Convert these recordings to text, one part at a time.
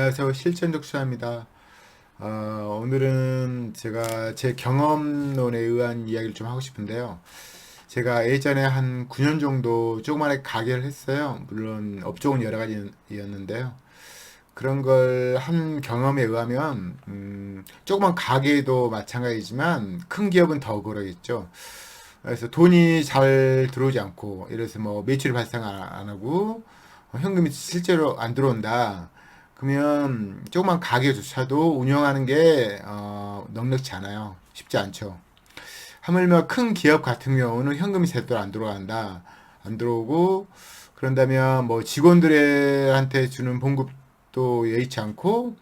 안녕하세요. 실전독서입니다. 오늘은 제가 제 경험론에 의한 이야기를 좀 하고 싶은데요. 제가 예전에 한 9년 정도 조그마하게 가게를 했어요. 물론 업종은 여러 가지였는데요. 그런 걸 한 경험에 의하면, 조그만 가게도 마찬가지지만 큰 기업은 더 그러겠죠. 그래서 돈이 잘 들어오지 않고, 예를 들어서 뭐 매출이 발생 안 하고, 현금이 실제로 안 들어온다. 그러면 조그만 가게조차도 운영하는 게 넉넉지 않아요. 쉽지 않죠. 하물며 큰 기업 같은 경우는 현금이 제대로 안 들어간다. 안 들어오고 그런다면 뭐 직원들한테 주는 봉급도 예의치 않고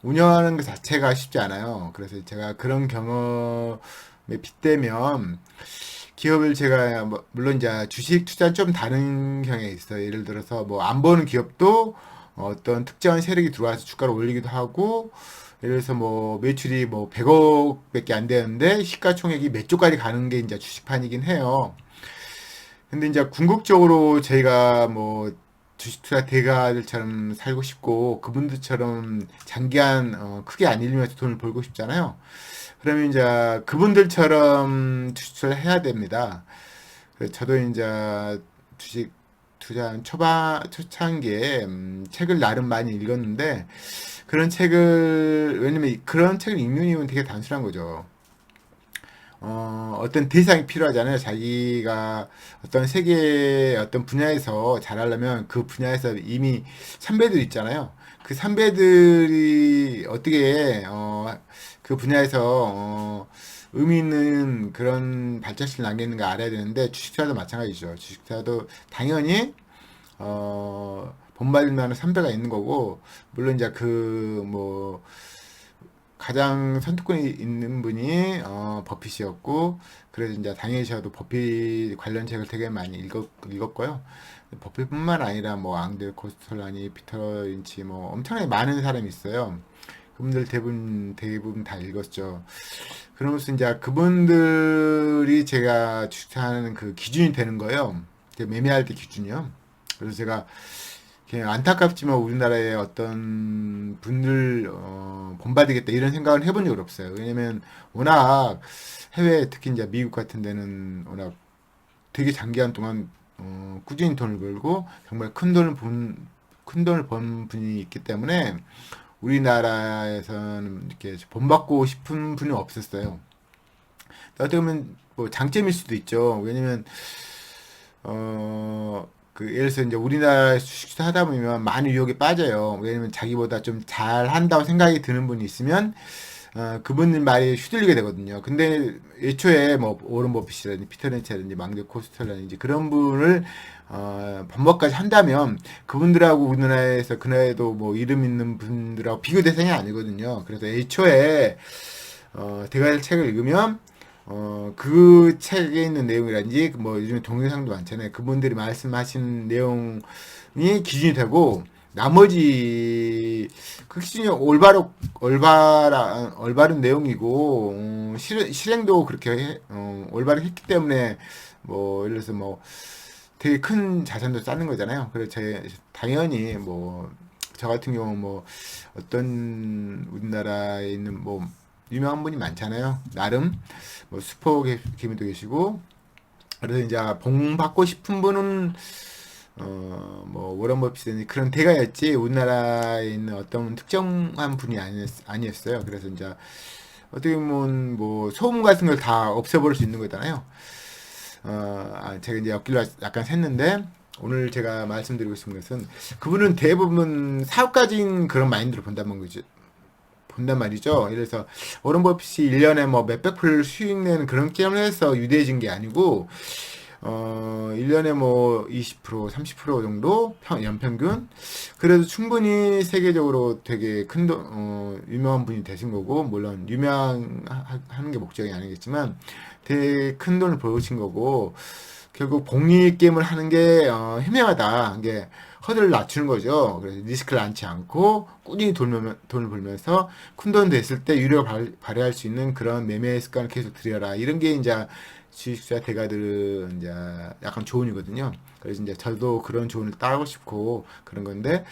운영하는 것 자체가 쉽지 않아요. 그래서 제가 그런 경험에 빗대면 기업을 제가 물론 이제 주식 투자는 좀 다른 경향이 있어요. 예를 들어서 뭐 안 보는 기업도 어떤 특정한 세력이 들어와서 주가를 올리기도 하고 예를 들어서 뭐 매출이 뭐 100억밖에 안 되는데 시가총액이 몇 조까지 가는 게 이제 주식판이긴 해요. 근데 이제 궁극적으로 저희가 뭐 주식 투자 대가들처럼 살고 싶고 그분들처럼 장기간 크게 안 일리면서 돈을 벌고 싶잖아요. 그러면 이제 그분들처럼 주식을 해야 됩니다. 그래서 저도 이제 주식 투자 초창기에 책을 나름 많이 읽었는데 그런 책을 왜냐면 그런 책을 읽는 이유는 되게 단순한 거죠. 어떤 대상이 필요하잖아요. 자기가 어떤 세계의 어떤 분야에서 잘하려면 그 분야에서 이미 선배들 있잖아요. 그 선배들이 어떻게 그 분야에서 의미 있는 그런 발자취를 남겼는가 알아야 되는데 주식투자도 마찬가지죠. 주식투자도 당연히 본받을 만한 선배가 있는 거고 물론 이제 그뭐 가장 선택권이 있는 분이 버핏이었고 그래서 이제 당연히 저도 버핏 관련 책을 되게 많이 읽었고요. 버핏뿐만 아니라 뭐 앙드 코스톨라니, 피터 린치 뭐 엄청나게 많은 사람이 있어요. 그분들 대부분 다 읽었죠. 그러면서 이제 그분들이 제가 추천하는 그 기준이 되는 거예요. 매매할 때 기준이요. 그래서 제가 그냥 안타깝지만 우리나라의 어떤 분들 본받이겠다 이런 생각을 해본 적이 없어요. 왜냐면 워낙 해외 특히 이제 미국 같은 데는 워낙 되게 장기간 동안 꾸준히 돈을 벌고 정말 큰 돈을 번 분이 있기 때문에 우리나라에서는 이렇게 본받고 싶은 분이 없었어요. 어떻게 보면 뭐 장점일 수도 있죠. 왜냐면 예를 들어서 이제 우리나라 주식투자 하다 보면 많은 유혹에 빠져요. 왜냐면 자기보다 좀 잘한다고 생각이 드는 분이 있으면, 그분 말에 휘둘리게 되거든요. 근데 애초에 뭐, 오런 버핏이라든지, 피터 렌치라든지, 망대 코스터라든지 그런 분을, 반복까지 한다면 그분들하고 우리나라에서 그날에도 뭐 이름 있는 분들하고 비교 대상이 아니거든요. 그래서 애초에, 대가를 책을 읽으면 그 책에 있는 내용이라든지, 뭐, 요즘에 동영상도 많잖아요. 그분들이 말씀하신 내용이 기준이 되고, 나머지, 그 기준이 올바른 내용이고, 실행도 그렇게, 올바르게 했기 때문에, 뭐, 예를 들어서 뭐, 되게 큰 자산도 쌓는 거잖아요. 그래서 당연히 뭐, 저 같은 경우 뭐, 어떤 우리나라에 있는 뭐, 유명한 분이 많잖아요. 나름 뭐 슈퍼 개미도 계시고 그래서 이제 봉받고 싶은 분은 뭐 워런 버핏이 그런 대가였지 우리나라에 있는 어떤 특정한 분이 아니었어요. 그래서 이제 어떻게 보면 뭐 소음 같은 걸 다 없애버릴 수 있는 거잖아요. 제가 이제 옆길로 약간 샜는데 오늘 제가 말씀드리고 싶은 것은 그분은 대부분 사업가진 그런 마인드로 본단 말이죠. 그래서 워런 버핏이 1년에 뭐 몇백 불 수익 내는 그런 게임을 해서 유대해진 게 아니고 1년에 뭐 20%, 30% 정도 연평균 그래도 충분히 세계적으로 되게 유명한 분이 되신 거고 물론 유명하는 게 목적이 아니겠지만 되게 큰 돈을 벌으신 거고 결국 복리 게임을 하는 게 현명하다. 이게 허들을 낮추는 거죠. 그래서 리스크를 안지 않고 꾸준히 돈을 벌면서 큰 돈 됐을 때 유료를 발휘할 수 있는 그런 매매 습관을 계속 들여라. 이런 게 이제 주식투자 대가들은 이제 약간 조언이거든요. 그래서 이제 저도 그런 조언을 따르고 싶고 그런 건데,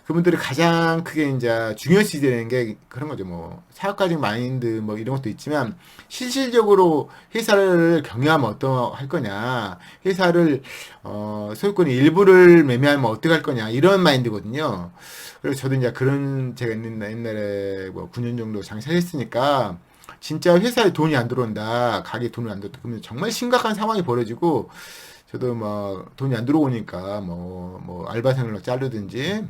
그분들이 가장 크게 이제 중요시 되는 게 그런 거죠. 뭐 사업가적 마인드 뭐 이런 것도 있지만, 실질적으로 회사를 경영하면 어떠할 거냐, 회사를 소유권의 일부를 매매하면 어떻게 할 거냐, 이런 마인드거든요. 그래서 저도 이제 그런, 제가 옛날에 뭐 9년 정도 장사했으니까, 진짜 회사에 돈이 안 들어온다, 가게에 돈이 안 들어온다, 그러면 정말 심각한 상황이 벌어지고, 저도 막 돈이 안 들어오니까 뭐 알바생을 자르든지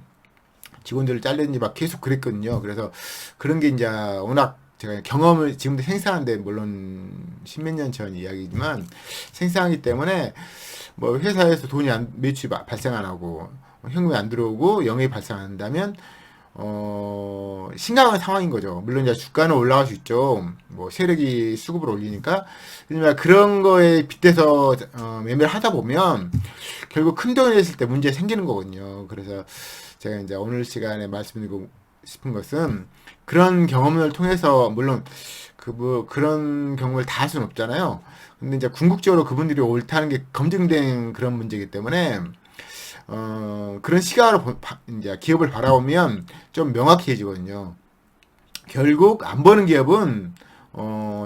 직원들을 자르든지 막 계속 그랬거든요. 그래서 그런 게 이제 워낙 제가 경험을 지금도 생생한데, 물론 십몇 년 전 이야기지만 생생하기 때문에, 뭐 회사에서 돈이 안, 매출이 발생 안 하고 현금이 안 들어오고 영업이 발생한다면 심각한 상황인 거죠. 물론 이제 주가는 올라갈 수 있죠. 뭐 세력이 수급을 올리니까. 하지만 그런 거에 빗대서 매매를 하다 보면 결국 큰 돈이 됐을 때 문제 생기는 거거든요. 그래서 제가 이제 오늘 시간에 말씀드리고 싶은 것은, 그런 경험을 통해서, 물론 뭐 그런 경험을 다 할 수는 없잖아요. 근데 이제 궁극적으로 그분들이 옳다는 게 검증된 그런 문제이기 때문에, 그런 시각으로 이제 기업을 바라보면 좀 명확해지거든요. 결국 안 버는 기업은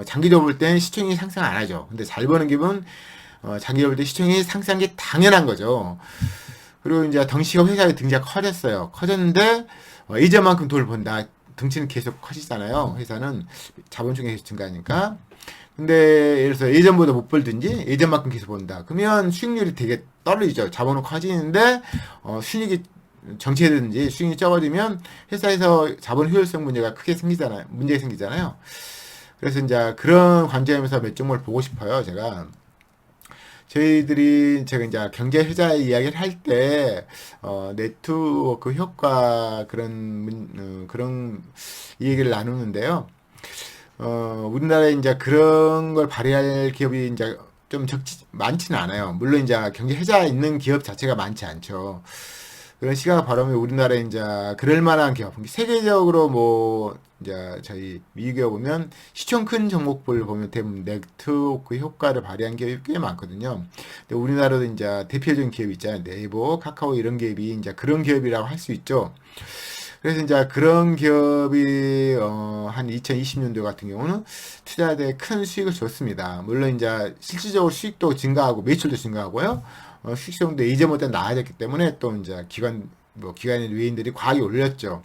장기적으로 볼 땐 시총이 상승 안 하죠. 근데 잘 버는 기업은 장기적으로 볼 때 시총이 상승한 게 당연한 거죠. 그리고 이제 덩치가 회사의 등치가 커졌어요. 커졌는데 예전만큼 돈을 번다. 덩치는 계속 커지잖아요. 회사는 자본총이 계속 증가하니까. 근데 예를 들어서 예전보다 못 벌든지 예전만큼 계속 번다. 그러면 수익률이 되게 떨어지죠. 자본은 커지는데 수익이 정체되든지 수익이 적어지면 회사에서 자본 효율성 문제가 크게 생기잖아요. 문제가 생기잖아요. 그래서 이제 그런 관점에서 몇 종목을 보고 싶어요. 제가 제가 이제 경제 회자 이야기를 할 때, 네트워크 효과 그런 이 얘기를 나누는데요. 우리나라에 이제 그런 걸 발휘할 기업이 이제 좀 많지는 않아요. 물론 이제 경제 혜자 있는 기업 자체가 많지 않죠. 그런 시각을 바라보면 우리나라에 이제 그럴 만한 기업, 세계적으로 뭐 이제 저희 미국에 보면 시총 큰 종목들 보면 대부분 네트워크 효과를 발휘한 기업이 꽤 많거든요. 근데 우리나라도 이제 대표적인 기업이 있잖아요. 네이버, 카카오 이런 기업이 이제 그런 기업이라고 할 수 있죠. 그래서 이제 그런 기업이 한 2020년도 같은 경우는 투자자들에 큰 수익을 줬습니다. 물론 이제 실질적으로 수익도 증가하고 매출도 증가하고요. 수익성도 예전보다 나아졌기 때문에 또 이제 기관의 외인들이 과하게 올렸죠.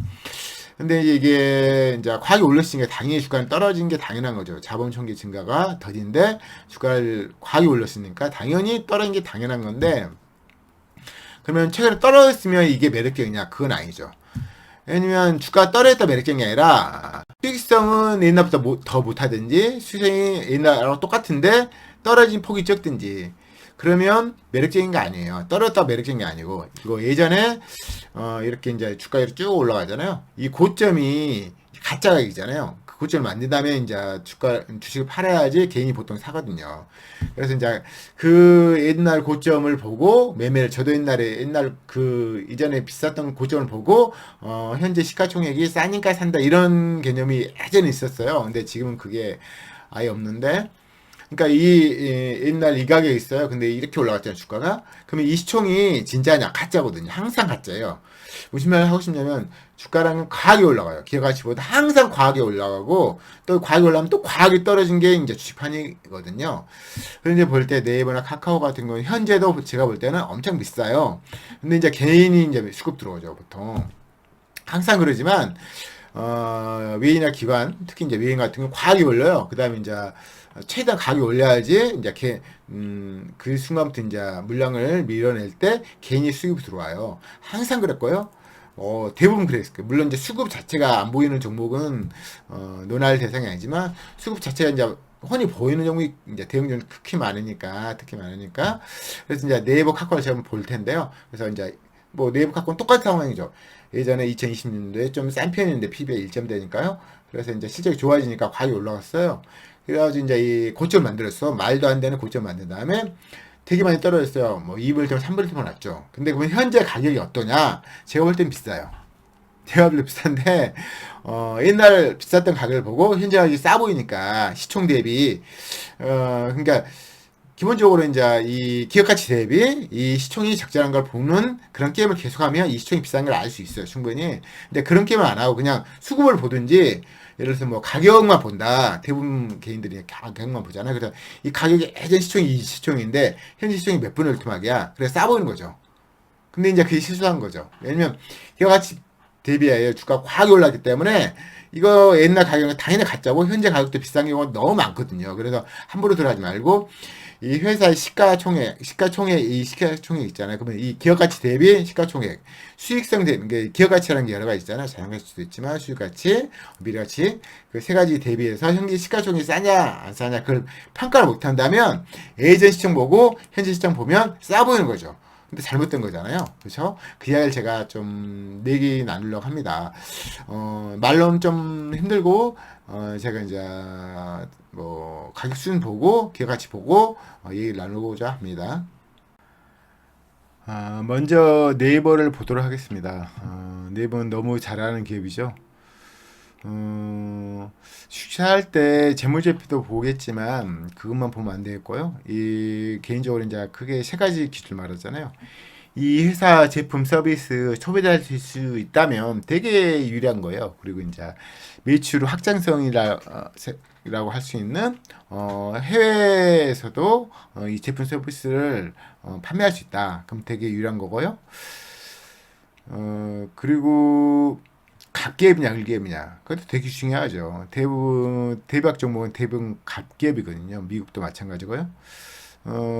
근데 이게 이제 과하게 올렸으니까 당연히 주가는 떨어진 게 당연한 거죠. 자본 총기 증가가 더딘데 주가를 과하게 올렸으니까 당연히 떨어진 게 당연한 건데, 그러면 최근에 떨어졌으면 이게 매력적이냐? 그건 아니죠. 왜냐면 주가 떨어졌다 매력적인 게 아니라, 수익성은 옛날보다 더 못하든지 수익성이 옛날하고 똑같은데 떨어진 폭이 적든지, 그러면 매력적인 게 아니에요. 떨어졌다 매력적인 게 아니고, 이거 예전에 이렇게 이제 주가가 쭉 올라가잖아요. 이 고점이 가짜 가격이잖아요. 그 고점을 만든 다음에 이제 주식을 팔아야지 개인이 보통 사거든요. 그래서 이제 그 옛날 고점을 보고 매매를, 저도 옛날 그 이전에 비쌌던 고점을 보고 현재 시가총액이 싸니까 산다, 이런 개념이 예전에 있었어요. 근데 지금은 그게 아예 없는데, 그러니까 옛날 이 가격에 있어요. 근데 이렇게 올라갔잖아요, 주가가. 그러면 이 시총이 진짜냐? 가짜거든요. 항상 가짜예요. 무슨 말을 하고 싶냐면, 주가랑은 과하게 올라가요. 기업가치보다 항상 과하게 올라가고, 또 과하게 올라가면 또 과하게 떨어진 게 이제 주식판이거든요. 그런데 볼 때 네이버나 카카오 같은 경우는 현재도 제가 볼 때는 엄청 비싸요. 근데 이제 개인이 이제 수급 들어오죠, 보통. 항상 그러지만, 외인이나 기관, 특히 이제 외인 같은 경우 과하게 올려요. 그 다음에 이제 최대한 가격이 올려야지 이제 그 순간부터 이제 물량을 밀어낼 때 개인이 수급이 들어와요. 항상 그랬고요. 대부분 그랬을 거예요. 물론 이제 수급 자체가 안 보이는 종목은 논할 대상이 아니지만, 수급 자체가 이제 훤히 보이는 종목이 이제 대응률 특히 많으니까. 그래서 이제 네이버 카카오를 제가 볼 텐데요. 그래서 이제 뭐 네이버 카카오는 똑같은 상황이죠. 예전에 2020년도에 좀 싼 편이었는데 PBR 1점대니까요. 그래서 이제 실적이 좋아지니까 가격이 올라갔어요. 그래가지고 이제 이 고점 만들었어. 말도 안 되는 고점 만든 다음에 되게 많이 떨어졌어요. 뭐 2분의 1, 3분의 1만 났죠. 근데 그러면 현재 가격이 어떠냐? 제가 볼 땐 비싸요. 제가 볼 때 비싼데, 옛날 비쌌던 가격을 보고 현재 가격이 싸 보이니까, 시총 대비, 그러니까 기본적으로 이제 이 기업 가치 대비 이 시총이 적절한 걸 보는 그런 게임을 계속하면 이 시총이 비싼 걸 알 수 있어요, 충분히. 근데 그런 게임을 안 하고 그냥 수급을 보든지, 예를 들어서 뭐 가격만 본다. 대부분 개인들이 가격만 보잖아요. 그래서 이 가격이 예전 시총이 이 시총인데 현재 시총이 몇 분의 1 토막이야. 그래서 싸 보이는 거죠. 근데 이제 그게 실수한 거죠. 왜냐면 기업 가치 대비하여 주가가 확 올랐기 때문에 이거 옛날 가격은 당연히 가짜고 현재 가격도 비싼 경우가 너무 많거든요. 그래서 함부로 들어가지 말고 이 회사의 시가총액 있잖아요. 그러면 이 기업 가치 대비 시가총액, 수익성 대비, 게 기업 가치라는 게 여러 가지 있잖아요. 자산 가치도 있지만 수익 가치, 미래 가치, 그 세 가지 대비해서 현재 시가총액이 싸냐 안 싸냐 그걸 평가를 못 한다면 예전 시총 보고 현재 시총 보면 싸 보이는 거죠. 근데 잘못된 거잖아요. 그렇죠? 그 이야기를 제가 좀 내기 나누려고 합니다. 말로는 좀 힘들고, 제가 이제 뭐 가격 수준 보고 기업 가치 보고 얘기를 나누고자 합니다. 먼저 네이버를 보도록 하겠습니다. 네이버는 너무 잘하는 기업이죠. 출시할 때 재무제표도 보겠지만 그것만 보면 안 되겠고요. 이 개인적으로 이제 크게 세 가지 기준을 말하잖아요. 이 회사 제품 서비스 소비될 수 있다면 되게 유리한 거예요. 그리고 이제 매출 확장성이라고 할 수 있는 해외에서도 이 제품 서비스를 판매할 수 있다. 그럼 되게 유리한 거고요. 그리고 갑기업이냐 을기업이냐 그것도 되게 중요하죠. 대부분 대박 종목은 대부분 갑기업이거든요. 미국도 마찬가지고요.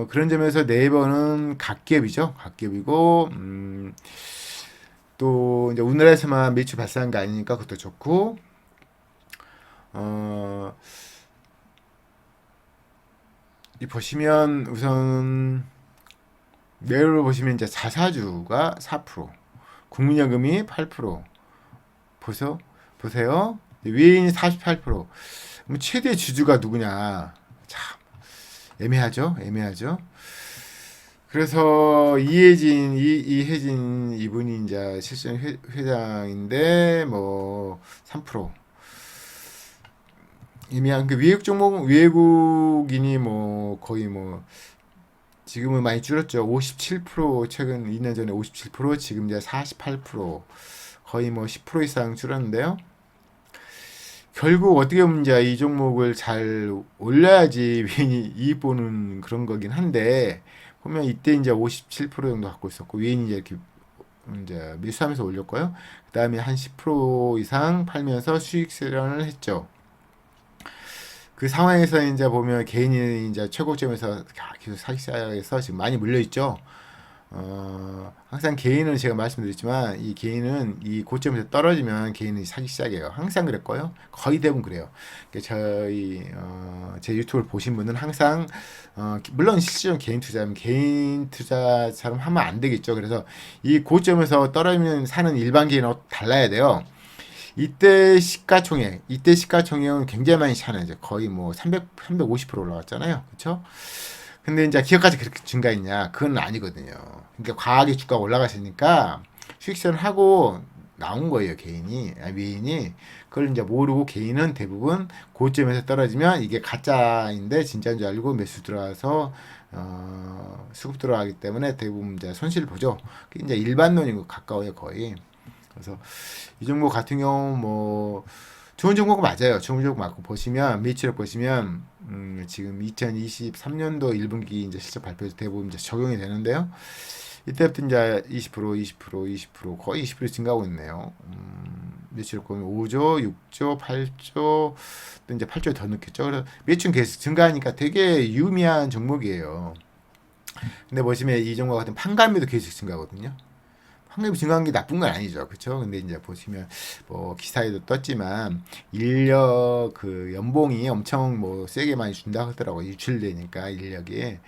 그런 점에서 네이버는 갓기업이죠. 갓기업이고, 또, 이제 우리나라에서만 매출 발생한 게 아니니까 그것도 좋고, 이 보시면 우선, 내로 보시면 이제 자사주가 4%, 국민연금이 8%, 보세요. 외인이 48%, 뭐 최대 주주가 누구냐. 참, 애매하죠. 그래서 이혜진 이분이 이제 실전 회장인데 뭐 3% 애매한 그 외국 종목은 외국인이 뭐 거의 뭐 지금은 많이 줄었죠. 57% 최근 2년 전에 57% 지금 이제 48% 거의 뭐 10% 이상 줄었는데요. 결국 어떻게 보면 이제 이 종목을 잘 올려야지 이익 보는 그런 거긴 한데 보면 이때 이제 57% 정도 갖고 있었고 위인이 이제 이렇게 이제 밀수하면서 올렸고요. 그 다음에 한 10% 이상 팔면서 수익 실현을 했죠. 그 상황에서 이제 보면 개인이 이제 최고점에서 계속 사기 시작해서 지금 많이 물려 있죠. 항상 개인은 제가 말씀드렸지만 이 개인은 이 고점에서 떨어지면 개인이 사기 시작해요. 항상 그랬고요. 거의 대부분 그래요. 저희 제 유튜브를 보신 분은 항상 물론 실질적인 개인 투자면 개인 투자처럼 하면 안 되겠죠. 그래서 이 고점에서 떨어지면 사는 일반 개인하고 달라야 돼요. 이때 시가총액은 굉장히 많이 차네요. 거의 뭐 350% 올라갔잖아요. 그렇죠? 근데 이제 기업까지 그렇게 증가했냐? 그건 아니거든요. 그러니까 과하게 주가가 올라갔으니까 수익성을 하고 나온 거예요, 외인이. 그걸 이제 모르고 개인은 대부분 고점에서 떨어지면 이게 가짜인데 진짜인 줄 알고 매수 들어와서 수급 들어가기 때문에 대부분 이제 손실을 보죠. 그게 이제 일반론인 것 가까워요, 거의. 그래서 이 종목 같은 경우 뭐 좋은 종목 맞아요. 좋은 종목 맞고 보시면 매출액 보시면 지금 2023년도 1분기 이제 실적 발표에서 대부분 이제 적용이 되는데요. 이때부터 이제 20% 거의 20% 증가하고 있네요. 매출액 보면 5조, 6조, 8조, 또 이제 8조 더 넣겠죠. 그래서 매출 계속 증가하니까 되게 유의미한 종목이에요. 근데 보시면 이 종목 같은 판관비도 계속 증가하거든요. 환급이 증가한 게 나쁜 건 아니죠. 그렇죠? 근데 이제 보시면 뭐 기사에도 떴지만 인력 그 연봉이 엄청 뭐 세게 많이 준다 하더라고요. 유출되니까 인력이.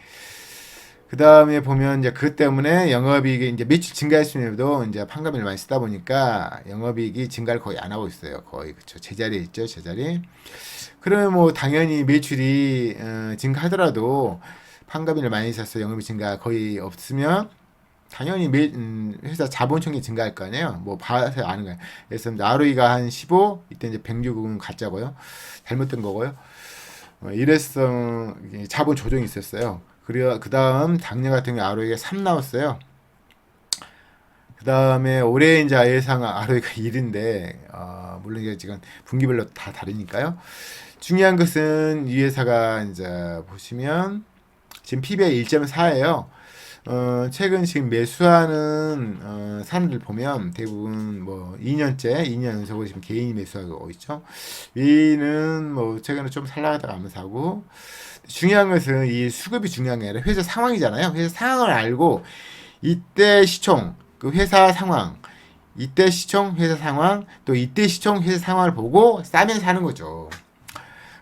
그 다음에 보면 이제 그것 때문에 영업이익이 이제 매출 증가했음에도 이제 판관비를 많이 쓰다 보니까 영업이익이 증가를 거의 안 하고 있어요. 거의 그렇죠. 제자리에 있죠. 제자리. 그러면 뭐 당연히 매출이 증가하더라도 판관비를 많이 써서 영업이 증가 거의 없으면 당연히 회사 자본총이 증가할 거 아니에요. 뭐 봐서 아는 거예요. 그래서 ROE가 한 15, 이때 이제 106은 가짜고요. 잘못된 거고요. 일회성 자본 조정이 있었어요. 그리고 그 다음 작년 같은 경우 ROE가 3 나왔어요. 그 다음에 올해 이제 예상 ROE가 1인데, 물론 이게 지금 분기별로 다 다르니까요. 중요한 것은 이 회사가 이제 보시면 지금 PBR 1.4예요. 최근 지금 매수하는 사람들 보면 대부분 뭐 2년 연속으로 지금 개인이 매수하고 있죠. 위는 뭐 최근에 좀 살라가다가 안 사고, 중요한 것은 이 수급이 중요한 게 아니라 회사 상황이잖아요. 회사 상황을 알고 이때 시총, 그 회사 상황, 이때 시총, 회사 상황, 또 이때 시총, 회사 상황을 보고 싸면 사는 거죠.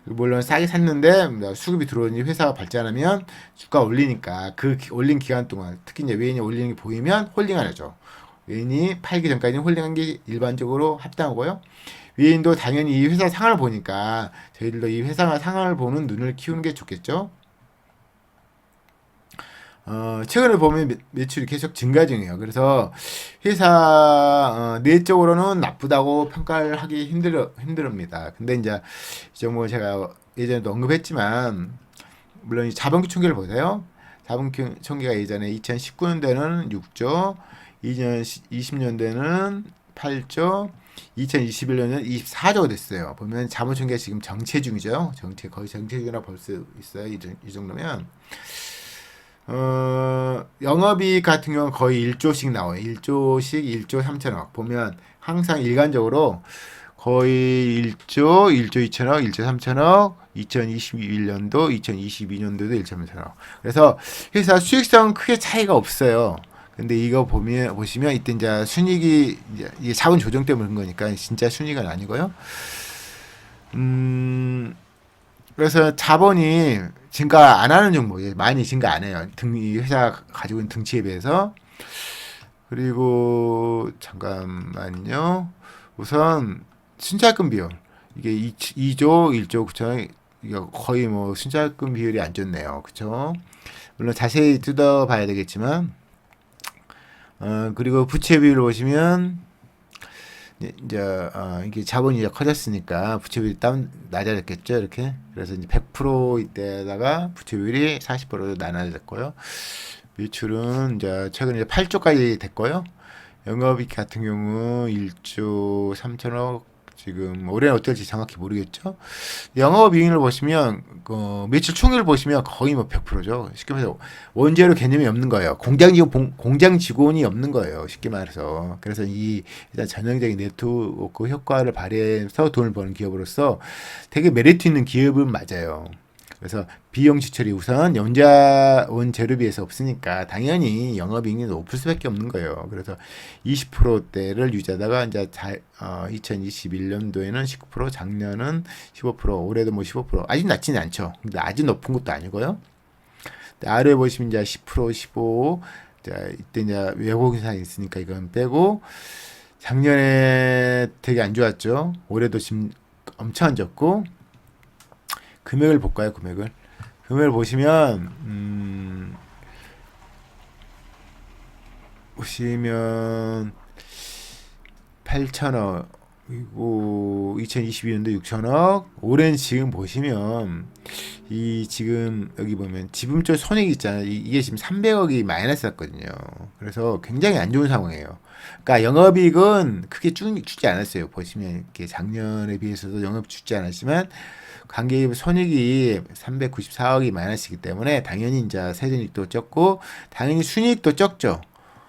물론 싸게 샀는데 수급이 들어오니 회사가 발전하면 주가 올리니까 그 올린 기간 동안 특히 이제 외인이 올리는 게 보이면 홀딩하죠. 외인이 팔기 전까지는 홀딩한 게 일반적으로 합당하고요. 외인도 당연히 이 회사 상황을 보니까 저희들도 이 회사 상황을 보는 눈을 키우는 게 좋겠죠. 최근에 보면 매출이 계속 증가 중이에요. 그래서 회사 내적으로는 나쁘다고 평가를 하기 힘듭니다. 근데 이제 뭐 제가 예전에도 언급했지만 물론 이 자본기 총계를 보세요. 자본기 총계가 예전에 2019년대는 6조, 2020년대는 8조, 2021년에는 24조가 됐어요. 보면 자본총계가 지금 정체 중이죠. 거의 정체 중이라고 볼 수 있어요. 이 정도면. 영업이익 같은 경우는 거의 1조씩 나와요. 1조씩 1조 3천억. 보면 항상 일관적으로 거의 1조, 1조 2천억, 1조 3천억, 2021년도, 2022년도도 1조 3천억. 그래서 회사 수익성 크게 차이가 없어요. 근데 이거 보시면 이때 이제 순이익이 이게 자본 조정 때문에 그런 거니까 진짜 순이익은 아니고요. 그래서 자본이 증가 안 하는 종목, 많이 증가 안 해요. 이 회사 가지고 있는 등치에 비해서. 그리고 잠깐만요. 우선 순자금 비율 이게 2조 1조 9천억, 이게 거의 뭐 순자금 비율이 안 좋네요. 그쵸? 물론 자세히 뜯어봐야 되겠지만, 그리고 부채 비율을 보시면 이제 이게 자본이 이제 커졌으니까 부채비율이 낮아졌겠죠, 이렇게. 그래서 이제 100% 이때다가 부채비율이 40%로 낮아졌고요. 매출은 이제 최근에 8조까지 됐고요. 영업이익 같은 경우 1조 3천억, 지금 올해는 어떨지 정확히 모르겠죠. 영업이익을 보시면 매출 총액을 보시면 거의 뭐 100%죠. 쉽게 말해서 원재료 개념이 없는 거예요. 공장 직원이 없는 거예요. 쉽게 말해서. 그래서 이 일단 전형적인 네트워크 효과를 발휘해서 돈을 버는 기업으로서 되게 메리트 있는 기업은 맞아요. 그래서 비용 지출이 우선 원재료비에서 없으니까 당연히 영업이익이 높을 수밖에 없는 거예요. 그래서 20%대를 유지하다가 이제 2021년도에는 19%, 작년은 15%, 올해도 뭐 15%. 아직 낮지는 않죠. 근데 아주 높은 것도 아니고요. 아래 보시면 이제 10%, 15%. 자, 이때 이제 외국인상이 있으니까 이건 빼고, 작년에 되게 안 좋았죠. 올해도 지금 엄청 안 좋고. 금액을 볼까요? 금액을 보시면 보시면 8천억, 그리고 2022년도 6천억. 올해는 지금 보시면 이 지금 여기 보면 지분적 손익 있잖아요. 이게 지금 300억이 마이너스였거든요. 그래서 굉장히 안 좋은 상황이에요. 그러니까 영업이익은 크게 주지 않았어요. 보시면 이렇게 작년에 비해서도 영업 주지 않았지만 관계기업 손익이 394억이 마이너스이기 때문에 당연히 이제 세전익도 적고 당연히 순이익도 적죠.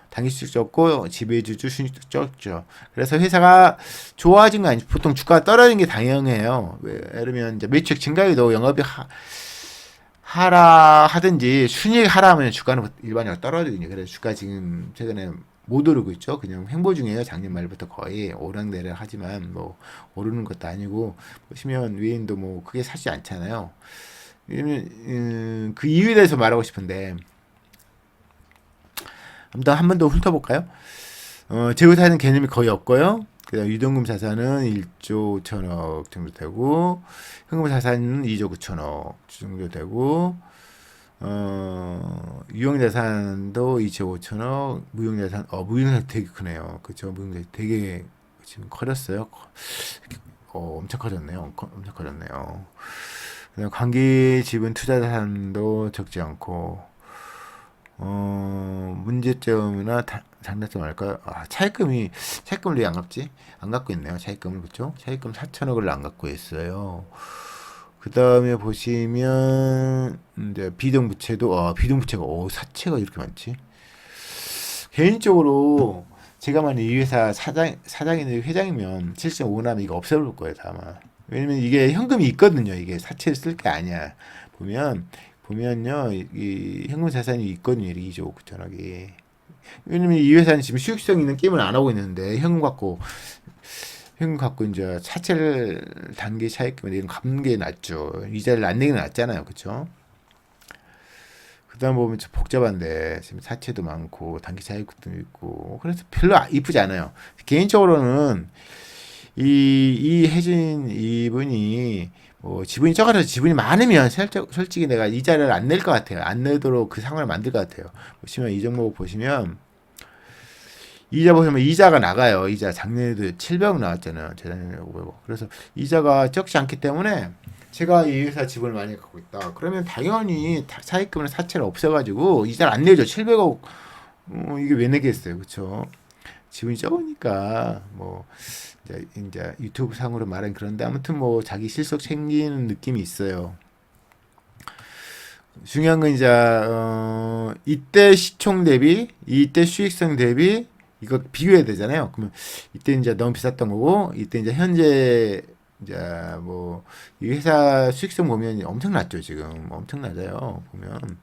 당기수익 적고 지배주주 순이익도 적죠. 그래서 회사가 좋아진 거 아니죠. 보통 주가가 떨어지는 게 당연해요. 예를 들면 이제 매출 증가해도 영업이 하라하든지 순이익 하라하면 주가는 일반적으로 떨어지거든요. 그래서 주가 지금 최근에 못 오르고 있죠. 그냥 횡보 중이에요. 작년 말부터 거의 오락내락 하지만 뭐 오르는 것도 아니고 보시면 외인도 뭐 크게 사지 않잖아요. 그 이유에 대해서 말하고 싶은데 아무튼 한 번 더 훑어볼까요? 재고자산 개념이 거의 없고요. 그다음 유동금 자산은 1조 5천억 정도 되고 현금 자산은 2조 9천억 정도 되고 유형자산도 2조 5천억, 무형자산 되게 크네요. 그렇죠? 무형자산 되게 지금 커졌어요. 엄청 커졌네요. 엄청 커졌네요. 관계 지분 투자 자산도 적지 않고 문제점이나 장단점 할까요? 차입금을 왜 안 갚지? 안 갖고 있네요. 차입금을, 그쵸? 차입금 4천억을 안 갖고 있어요. 그 다음에 보시면, 이제 비등부채가, 사채가 이렇게 많지? 개인적으로, 제가 만약 이 회사 사장이나 회장이면, 실제 오너면 이거 없애볼 거예요, 아마. 왜냐면 이게 현금이 있거든요. 이게 사채를 쓸 게 아니야. 보면요, 이 현금 자산이 있거든요. 2조 전화기. 왜냐면 이 회사는 지금 수익성 있는 게임을 안 하고 있는데 현금 갖고 이제 사채를 단기 차익금에 이런 갚는 게 낫죠. 이자를 안 내는 게 낫잖아요, 그렇죠? 그다음 보면 좀 복잡한데 지금 사채도 많고 단기 차익금도 있고 그래서 별로 이쁘지 않아요. 개인적으로는 이 혜진 이분이 뭐 지분이 적어서 지분이 많으면 솔직히 내가 이자를 안 낼 것 같아요. 안 내도록 그 상황을 만들 것 같아요. 보시면 이 종목 보시면 이자 보시면 이자가 나가요. 이자 작년에도 700억 나왔잖아요. 재작년에 500억. 그래서 이자가 적지 않기 때문에 제가 이 회사 지분을 많이 갖고 있다. 그러면 당연히 차입금을 사채를 없애가지고 이자를 안 내죠. 700억 이게 왜 내겠어요, 그렇죠? 지분이 적으니까 뭐 이제 유튜브 상으로 말은 그런데 아무튼 뭐 자기 실속 챙기는 느낌이 있어요. 중요한 건 이제 이때 시총 대비 이때 수익성 대비 이거 비교해야 되잖아요. 그러면 이때 이제 너무 비쌌던 거고 이때 이제 현재 이제 뭐 이 회사 수익성 보면 엄청 낮죠. 지금 엄청 낮아요. 보면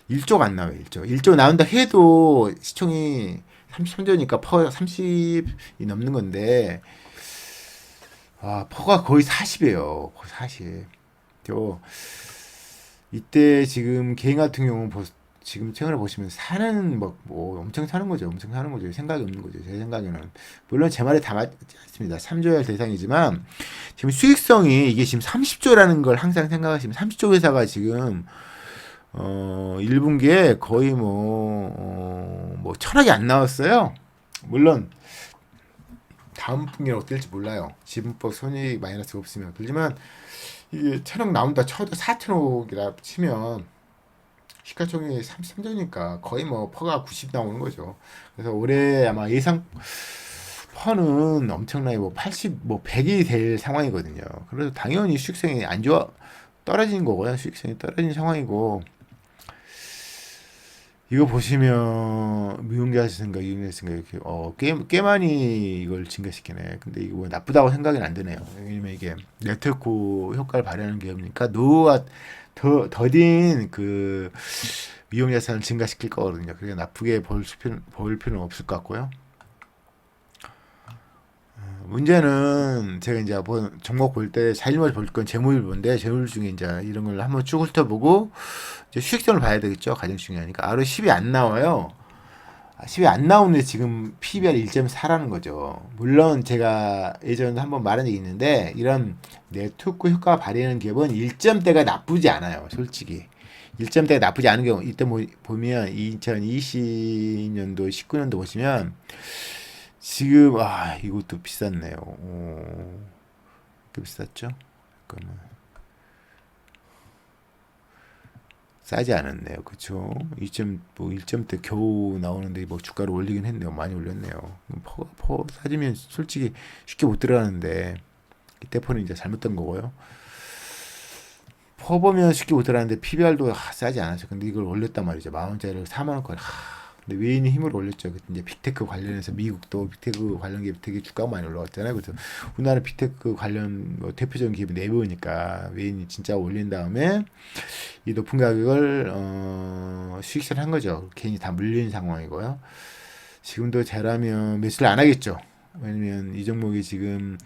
1조가 안 나와요. 1조 나온다 해도 시총이 33조니까 퍼 30이 넘는 건데 퍼가 거의 40이에요. 거의 40. 저 이때 지금 개인 같은 경우는 지금 최근에 보시면 사는 뭐 엄청 사는 거죠. 엄청 사는 거죠. 생각이 없는 거죠. 제 생각에는. 물론 제 말이 다 맞지 않습니다. 3조의 대상이지만 지금 수익성이 이게 지금 30조라는 걸 항상 생각하시면 30조 회사가 지금 1분기에 거의 뭐 천억이 안 나왔어요. 물론 다음 분기는 어떨지 몰라요. 지분법 손익 마이너스가 없으면. 그렇지만 이게 천억 나온다 쳐도 4천억이라 치면 시가총액이 33조니까 거의 뭐 퍼가 90 나오는 거죠. 그래서 올해 아마 예상 퍼는 엄청나게 뭐 80, 뭐 100이 될 상황이거든요. 그래서 당연히 수익성이 안 좋아 떨어지는 거고요. 수익성이 떨어진 상황이고 이거 보시면 이용자 생각 이렇게 꽤 많이 이걸 증가시키네. 근데 이거 뭐 나쁘다고 생각은 안 드네요. 왜냐면 이게 네트워크 효과를 발휘하는 기업이니까 노후와 더딘 그 위험 자산을 증가시킬 거거든요. 그게 나쁘게 볼 필요는 없을 것 같고요. 문제는 제가 이제 종목 볼 때 자일 먼저 볼 건 재무를 보는데 재무 중에 이제 이런 걸 한번 쭉 훑어보고 이제 수익성을 봐야 되겠죠. 가장 중요하니까. ROE10이 안 나와요. 10이 안 나오는데 지금 PBR 1.4라는 거죠. 물론 제가 예전에 한번 말한 적이 있는데 이런 네트워크 효과 발휘하는 기업은 1점대가 나쁘지 않아요. 솔직히. 1점대가 나쁘지 않은 경우 이때 보면 2020년도 19년도 보시면 지금 이것도 비쌌네요. 꽤 비쌌죠? 잠깐만. 싸지 않았네요. 그쵸? 1점대 겨우 나오는데 뭐 주가를 올리긴 했네요. 많이 올렸네요. 퍼 사지면 솔직히 쉽게 못 들어가는데 이때 퍼는 이제 잘못된 거고요. 퍼 보면 쉽게 못 들어가는데 PBR도 싸지 않았죠. 근데 이걸 올렸단 말이죠. 10,000원짜리를 40,000원까지. 근데 외인이 힘을 올렸죠. 이제 빅테크 관련해서 미국도 빅테크 관련 기업 되게 주가가 많이 올라갔잖아요. 그래서 우리나라 빅테크 관련 뭐 대표적인 기업이 네이버니까 외인이 진짜 올린 다음에 이 높은 가격을 수익을 한 거죠. 개인이 다 물린 상황이고요. 지금도 잘하면 매수를 안 하겠죠. 왜냐면 이 종목이 지금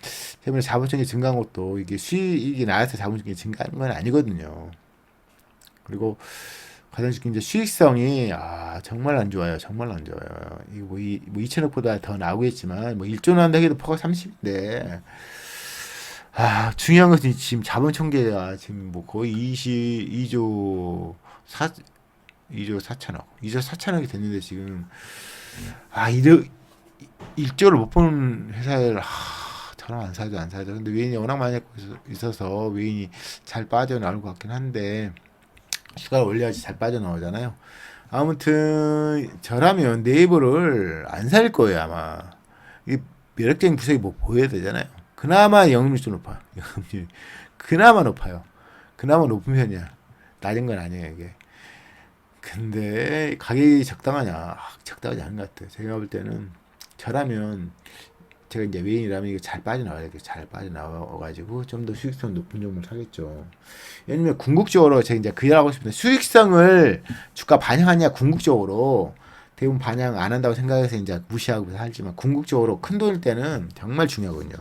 때문에 자본주기 증가한 것도 이게 수익이 나와서 자본주기 증가하는 건 아니거든요. 그리고 가장 중요한 이제 수익성이 정말 안 좋아요. 정말 안 좋아요. 이거 뭐 2천억보다 더 나오겠지만 뭐 1조 나온다 해도 퍼가 30인데 중요한 것은 지금 자본 총계가 지금 뭐 거의 2조 4천억 2조 4천억이 됐는데 지금 1조를 못 보는 회사를 저는 안 사죠. 근데 외인이 워낙 많이 있어서 외인이 잘 빠져나올 것 같긴 한데 주가를 올려야지 잘 빠져나오잖아요. 아무튼 저라면 네이버를 안 살 거예요 아마. 이 매력적인 구석이 뭐 보여야 되잖아요. 그나마 영업률이 좀 높아요. 영업률 그나마 높아요. 그나마 높은 편이야. 낮은 건 아니에요 이게. 근데 가격이 적당하냐? 적당하지 않은 것 같아요. 제가 볼 때는 저라면 제가 이제 외인이라면 이거 잘 빠져나와야 돼. 잘 빠져나와가지고 좀 더 수익성 높은 종목을 사겠죠. 왜냐면 궁극적으로 제가 이제 그 일하고 싶은데 수익성을 주가 반영하냐 궁극적으로 대부분 반영 안 한다고 생각해서 이제 무시하고 살지만 궁극적으로 큰 돈일 때는 정말 중요하거든요.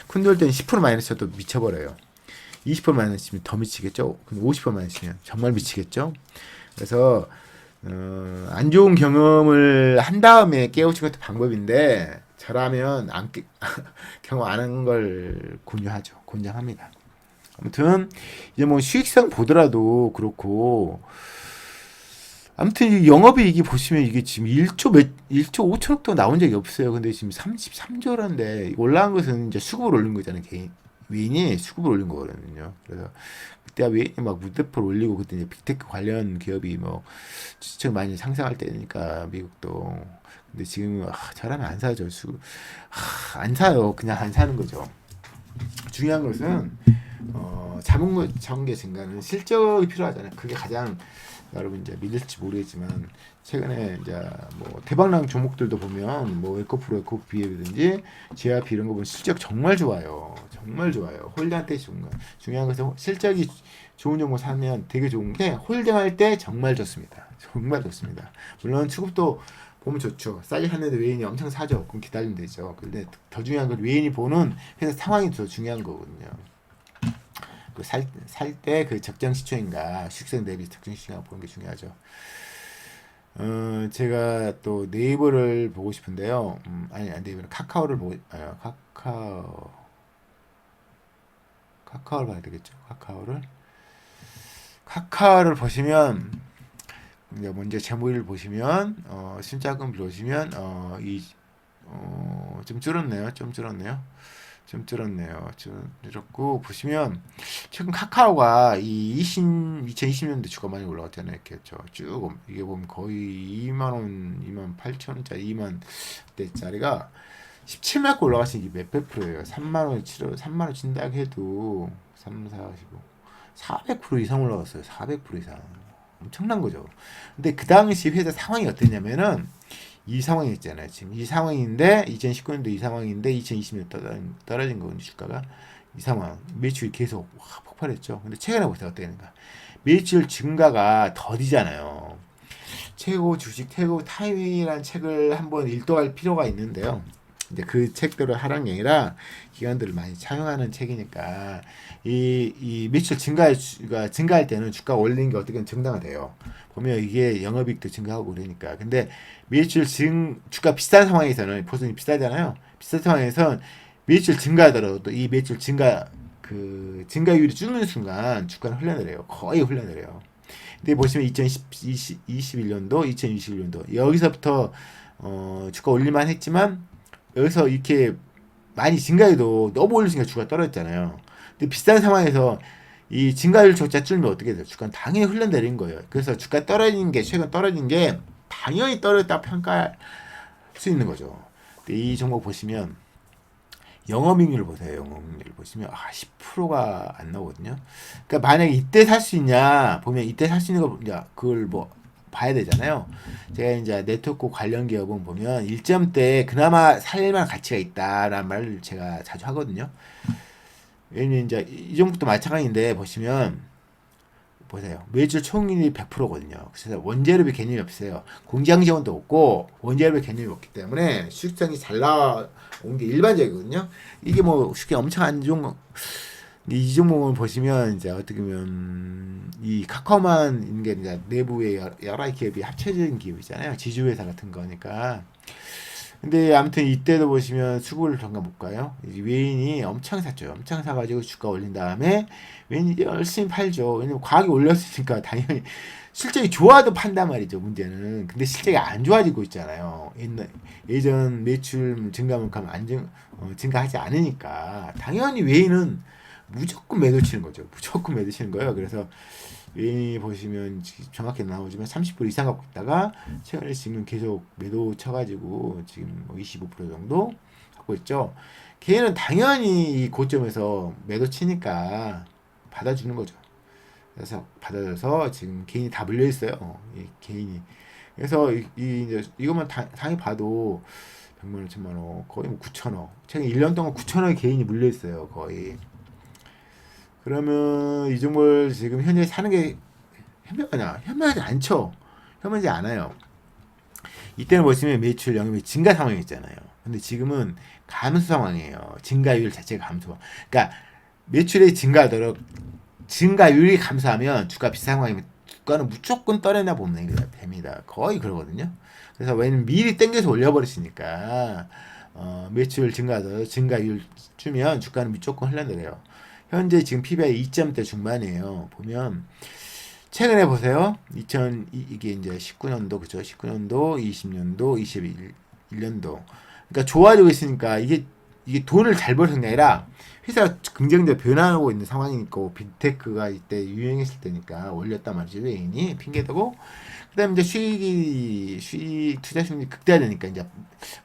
큰 돈일 때는 10% 마이너스 쳐도 미쳐버려요. 20% 마이너스 치면 더 미치겠죠. 근데 50% 마이너스 치면 정말 미치겠죠. 그래서 안 좋은 경험을 한 다음에 깨우치는 것도 방법인데 저라면 경험 안 하는 걸 권유하죠. 권장합니다. 아무튼 이제 뭐 수익성 보더라도 그렇고 아무튼 이 영업이익이 보시면 이게 지금 1조 5천억도 나온 적이 없어요. 근데 지금 33조란데 올라간 것은 이제 수급을 올린 거잖아요. 개인 외인이 수급을 올린 거거든요. 그래서 그때 외인이 막 무대포를 올리고 그때 이제 빅테크 관련 기업이 뭐 주식 많이 상승할 때니까 미국도. 근데 지금 저라면 안 사죠. 안 사요. 그냥 안 사는 거죠. 중요한 것은 자본 전개 증가는 실적이 필요하잖아요. 그게 가장 여러분 이제 믿을지 모르겠지만 최근에 이제 뭐 대박난 종목들도 보면 뭐 에코프로, 에코비에든지 JYP 이런 거 보면 실적 정말 좋아요. 정말 좋아요. 홀딩할 때 좋은 거. 중요한 것은 실적이 좋은 종목 사면 되게 좋은 게 홀딩할 때 정말 좋습니다. 정말 좋습니다. 물론 수급도 보면 좋죠. 싸게 샀는데 외인이 엄청 사죠. 그럼 기다리면 되죠. 근데 더 중요한 건 외인이 보는 회사 상황이 더 중요한 거거든요. 그 살 때 그 적정 시초인가 수익성 대비 적정 시초인가 보는 게 중요하죠. 제가 또 네이버를 보고 싶은데요. 아니 네이버는 카카오를 보고 카카오를 봐야 되겠죠. 카카오를 보시면 이제 먼저 제목을 보시면 신자금 보시면 좀 줄었네요. 좀 줄었고 보시면 최근 카카오가 2020년도 주가 많이 올라갔잖아요. 이렇게 쭉 이게 보면 거의 2만 원, 2만 8천 원짜리, 2만 대짜리가 17만 원 올라갔으니 이게 몇백 프로예요. 3만 원 친다고 해도 3, 4, 15, 400% 이상 올라갔어요. 400% 이상. 엄청난 거죠. 근데 그 당시 회사 상황이 어땠냐면은 이 상황이었잖아요. 지금 이 상황인데 2019년도 이 상황인데 2020년 떨어진 거거든요. 주가가 이 상황 매출이 계속 폭발했죠. 근데 최근에 보세요. 어떻게 되는가? 매출 증가가 더디잖아요. 최고 주식 최고 타이밍이라는 책을 한번 읽어갈 필요가 있는데요. 이제 그 책들을 하라는 게 아니라 기관들을 많이 차용하는 책이니까 이 매출 증가할 때는 주가 올리는 게 어떻게든 정당화돼요. 보면 이게 영업이익도 증가하고 그러니까. 근데 매출 주가 비싼 상황에서는 보수는 비싸잖아요. 비싼 상황에서는 매출 증가하더라도 이 매출 증가율이 줄는 순간 주가는 흘러내려요. 거의 흘러내려요. 근데 보시면 2021년도, 2021년도 여기서부터 주가 올릴만 했지만 여기서 이렇게 많이 증가해도 너무 올리니까 주가 떨어졌잖아요. 근데 비싼 상황에서 이 증가율조차 줄면 어떻게 돼요? 주가는 당연히 흘러내린 거예요. 그래서 주가 최근 떨어진 게 당연히 떨어졌다 평가할 수 있는 거죠. 근데 이 종목 보시면 영업이익률을 보세요. 영업이익률을 보시면 10%가 안 나오거든요. 그러니까 만약에 이때 살 수 있냐 보면 이때 살 수 있는 거 이제 그걸 뭐 봐야 되잖아요. 제가 이제 네트워크 관련 기업은 보면 1점대 그나마 살만한 가치가 있다라는 말을 제가 자주 하거든요. 왜냐면 이제 이 종목도 마찬가지인데 보시면 보세요. 매출 총익률이 100%거든요. 그래서 원재료비 개념이 없어요. 공장 지원도 없고 원재료비 개념이 없기 때문에 수익성이 잘 나온 게 일반적이거든요. 이게 뭐 쉽게 엄청 안 좋은 거. 이 종목을 보시면 이제 어떻게 보면 이 카카오만 있는 게 이제 내부의 여러 기업이 합쳐진 기업이잖아요. 지주회사 같은 거니까. 근데 아무튼 이때도 보시면 수급을 잠깐 볼까요? 외인이 엄청 샀죠. 엄청 사가지고 주가 올린 다음에 외인이 열심히 팔죠. 왜냐면 과학이 올렸으니까 당연히 실적이 좋아도 판단 말이죠. 문제는. 근데 실적이 안 좋아지고 있잖아요. 예전 매출 증가만큼 증가하지 않으니까 당연히 외인은 무조건 매도 치는 거죠. 무조건 매도 치는 거예요. 그래서 외인이 보시면 정확히 나오지만 30% 이상 갖고 있다가 최근에 지금 계속 매도 쳐가지고 지금 뭐 25% 정도 갖고 있죠. 개인은 당연히 이 고점에서 매도 치니까 받아주는 거죠. 그래서 받아줘서 지금 개인이 다 물려 있어요. 이 개인이. 그래서 이제 이것만 당연히 봐도 100만 원, 1000만 원, 거의 뭐 9천억. 최근 1년 동안 9천억의 개인이 물려 있어요. 거의. 그러면 이 종목을 지금 현재 사는 게 현명하냐? 현명하지 않죠. 현명하지 않아요. 이때는 보시면 매출 영업이 증가 상황이었잖아요. 근데 지금은 감소 상황이에요. 증가율 자체가 감소. 그러니까 매출이 증가하도록 증가율이 감소하면 주가 비싼 상황이면 주가는 무조건 떨어나 보면 됩니다. 거의 그러거든요. 그래서 왜냐면 미리 땡겨서 올려버리시니까 매출 증가하도록 증가율 주면 주가는 무조건 흘러내려요. 현재 지금 PBR 2점대 중반이에요. 보면 최근에 보세요. 이게 이제 19년도 그죠? 19년도, 20년도, 21년도. 그러니까 좋아지고 있으니까 이게 돈을 잘 벌는 게 아니라 회사가 긍정적으로 변화하고 있는 상황이니까 빅테크가 이때 유행했을 때니까 올렸단 말이죠. 외인이 핑계대고 그다음에 이제 수익 투자 수익이 극대화되니까 이제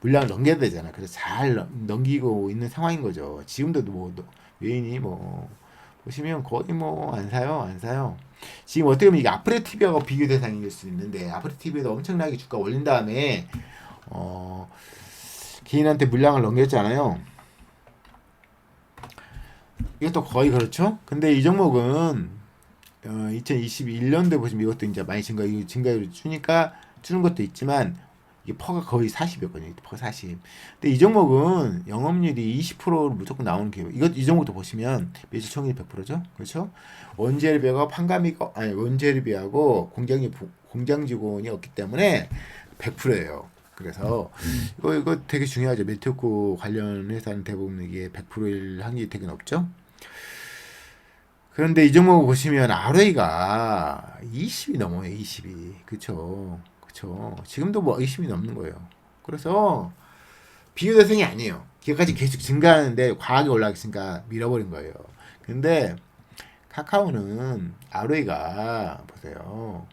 물량을 넘겨야 되잖아. 그래서 잘 넘기고 있는 상황인 거죠. 지금도 뭐 외인이 뭐 보시면 거의 뭐 안 사요. 지금 어떻게 보면 이게 아프레 TV하고 비교 대상일 수 있는데 아프레 TV도 엄청나게 주가 올린 다음에 개인한테 물량을 넘겼잖아요. 이것도 거의 그렇죠. 근데 이 종목은 2021년도에 보시면 이것도 이제 많이 증가율을 주는 것도 있지만 이게 퍼가 거의 40이었거든요. 퍼 40. 근데 이 종목은 영업률이 20%로 무조건 나오는 기업. 이 종목도 보시면 매출 총액이 100%죠. 그렇죠? 원재료비하고 공장 직원이 없기 때문에 100%예요. 그래서 이거 되게 중요하죠. 메테오코 관련 회사는 대부분 이게 100%일 확률이 되게 높죠. 그런데 이 종목 보시면 ROE가 20이 넘어요. 20이. 그쵸. 지금도 뭐 20이 넘는 거예요. 그래서 비교 대상이 아니에요. 기업까지 계속 증가하는데 과하게 올라가니까 밀어버린 거예요. 근데 카카오는 ROE가 보세요.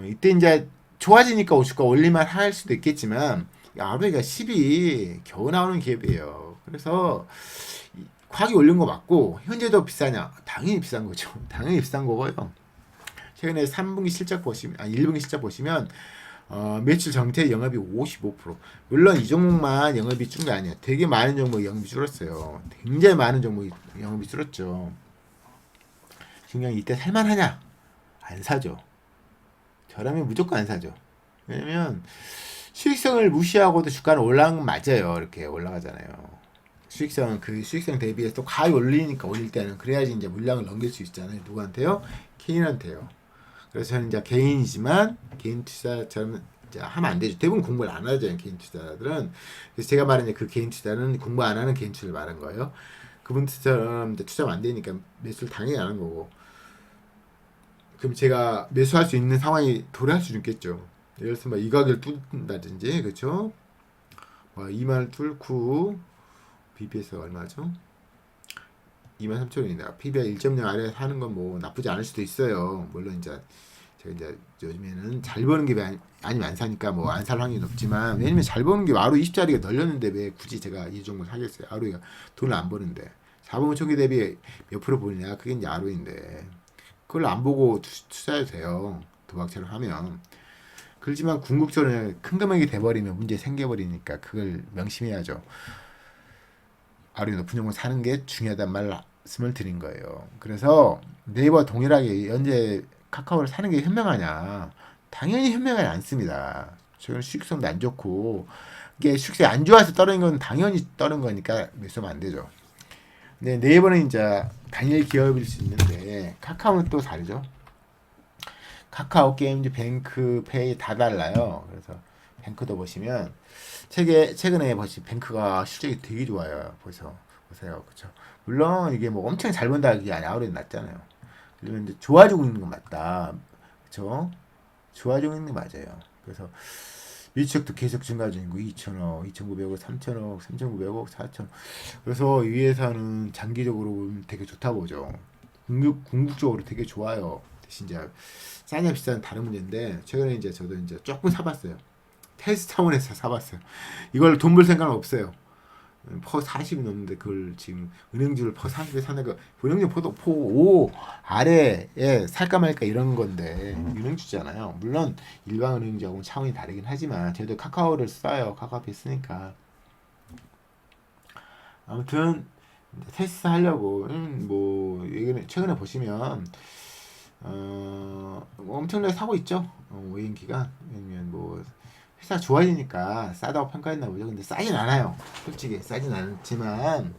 이때 이제 좋아지니까 주가 올릴만 할 수도 있겠지만 ROE가 10이 겨우 나오는 기업이에요. 그래서 과하게 올린 거 맞고 현재도 비싸냐? 당연히 비싼 거죠. 당연히 비싼 거고요. 최근에 3분기 실적 보시면 1분기 실적 보시면 매출 정체 영업이 55%. 물론 이 종목만 영업이 준 게 아니야. 되게 많은 종목이 영업이 줄었어요. 굉장히 많은 종목이 영업이 줄었죠. 중요한 이때 살만하냐? 안 사죠. 저라면 무조건 안 사죠. 왜냐면 수익성을 무시하고도 주가는 올라간 건 맞아요. 이렇게 올라가잖아요. 수익성 대비해서 또 가히 올리니까 올릴 때는 그래야지 이제 물량을 넘길 수 있잖아요. 누구한테요? 개인한테요. 그래서 저는 이제 개인이지만 개인 투자처럼 이제 하면 안 되죠. 대부분 공부를 안 하죠. 개인 투자들은. 그래서 제가 말한 그 개인 투자는 공부 안 하는 개인 투자를 말한 거예요. 그분처럼 투자가 안 되니까 매수를 당연히 안 하는 거고. 그럼 제가 매수할 수 있는 상황이 도래할 수 있겠죠. 예를 들어서 이 가격을 뚫는다든지, 그렇죠? 2만을 뚫고 BPS가 얼마죠? 23,000원이다. PBR 1.0 아래 하는 건 뭐 나쁘지 않을 수도 있어요. 물론 이제 제가 이제 요즘에는 잘 버는 게 아니면 안 사니까 뭐 안 살 확률이 높지만 왜냐면 잘 버는 게 하루 20짜리가 널렸는데 왜 굳이 제가 이 정도 사겠어요? 하루에 돈을 안 버는데 자본 초기 대비 몇 프로 보느냐? 그게 이제 하루인데 그걸 안 보고 투자해도 돼요. 도박처럼 하면. 그렇지만 궁극적으로 큰 금액이 돼버리면 문제 생겨버리니까 그걸 명심해야죠. ROE 높은 종목 사는 게 중요하단 말씀을 드린 거예요. 그래서 네이버 동일하게 현재 카카오를 사는 게 현명하냐? 당연히 현명하지 않습니다. 저는 수익성도 안 좋고 이게 수익성이 안 좋아서 떨어진 건 당연히 떨어진 거니까 매수하면 안 되죠. 근데 네이버는 이제 단일 기업일 수 있는데 카카오는 또 다르죠. 카카오 게임즈, 뱅크, 페이 다 달라요. 그래서 뱅크도 보시면 최근에 보시 뱅크가 실적이 되게 좋아요. 보세요. 그렇죠. 물론 이게 뭐 엄청 잘 번다 그게 아니라 아무래도 낮잖아요. 그러면 이제 좋아지고 있는 건 맞다. 그렇죠? 좋아지고 있는 게 맞아요. 그래서 밀수도 계속 증가 중이고 2천억, 2,900억, 3천억, 3,900억, 4천억. 그래서 이 회사는 장기적으로 되게 좋다 보죠. 궁극적으로 되게 좋아요. 대신 이제 싸냐 비싸는 다른 문제인데 최근에 이제 저도 이제 조금 사봤어요. 테스트 차원에서 사봤어요. 이걸 돈 벌 생각은 없어요. 퍼 40이 넘는데 그걸 지금 은행주를 퍼 40에 사는 거 은행주 퍼 5 아래에 살까 말까 이런 건데 은행주잖아요. 물론 일반 은행주하고는 차원이 다르긴 하지만 저도 카카오를 써요. 카카오페이 쓰니까 아무튼 테스트 하려고 뭐 최근에 보시면 뭐 엄청나게 사고 있죠. 오행 기간 아니면 뭐 회사 좋아지니까 싸다고 평가했나 보죠. 근데 싸진 않아요. 솔직히 싸진 않지만